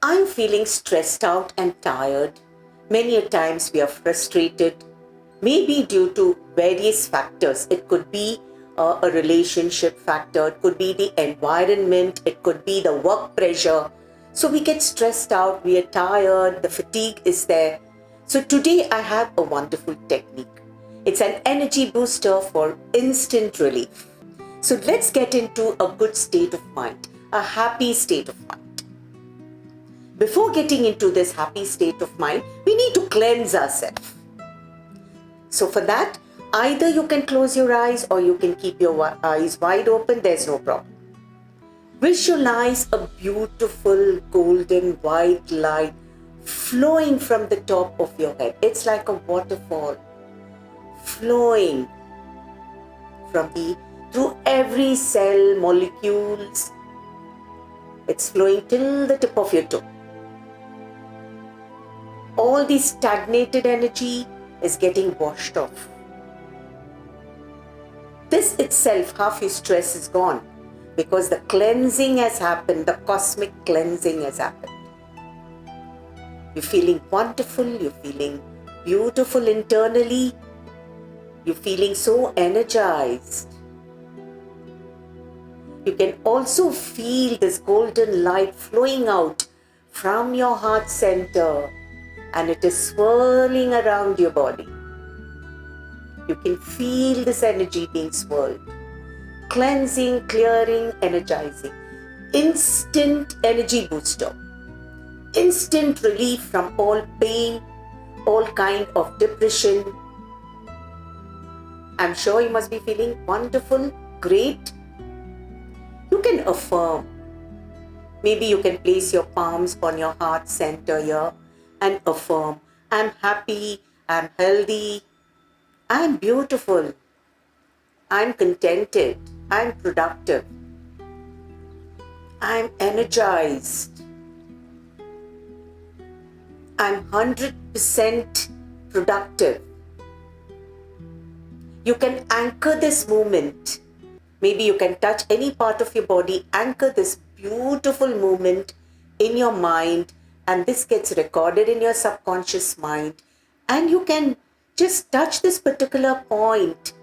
I'm feeling stressed out and tired. Many a times we are frustrated, maybe due to various factors. It could be a relationship factor, it could be the environment, it could be the work pressure. So we get stressed out, we are tired, the fatigue is there. So today I have a wonderful technique. It's an energy booster for instant relief. So let's get into a good state of mind, a happy state of mind. Before getting into this happy state of mind, we need to cleanse ourselves. So for that, either you can close your eyes or you can keep your eyes wide open, there's no problem. Visualize a beautiful golden white light flowing from the top of your head. It's like a waterfall flowing through every cell, molecules. It's flowing till the tip of your toe. All the stagnated energy is getting washed off. This itself, half your stress is gone because the cleansing has happened, the cosmic cleansing has happened. You're feeling wonderful, you're feeling beautiful internally, you're feeling so energized. You can also feel this golden light flowing out from your heart center, and it is swirling around your body. You can feel this energy being swirled. Cleansing, clearing, energizing. Instant energy booster. Instant relief from all pain, all kind of depression. I'm sure you must be feeling wonderful, great. You can affirm. Maybe you can place your palms on your heart center here and affirm, I'm happy, I'm healthy, I'm beautiful, I'm contented, I'm productive, I'm energized, I'm 100% productive. You can anchor this movement. Maybe you can touch any part of your body, anchor this beautiful movement in your mind, and this gets recorded in your subconscious mind, and you can just touch this particular point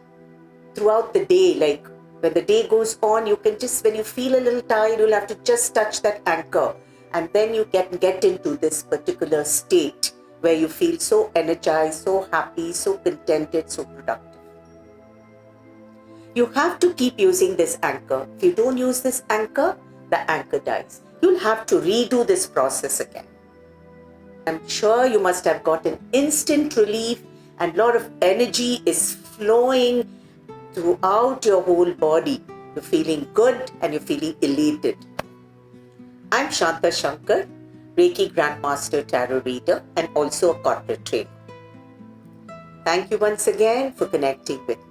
throughout the day. Like when the day goes on, you can just, when you feel a little tired, you'll have to just touch that anchor, and then you can get into this particular state where you feel so energized, so happy, so contented, so productive. You have to keep using this anchor. If you don't use this anchor, the anchor dies. You'll have to redo this process again. I'm sure you must have gotten instant relief, and a lot of energy is flowing throughout your whole body. You're feeling good and you're feeling elated. I'm Shanta Shankar, Reiki Grandmaster Tarot Reader and also a corporate trainer. Thank you once again for connecting with me.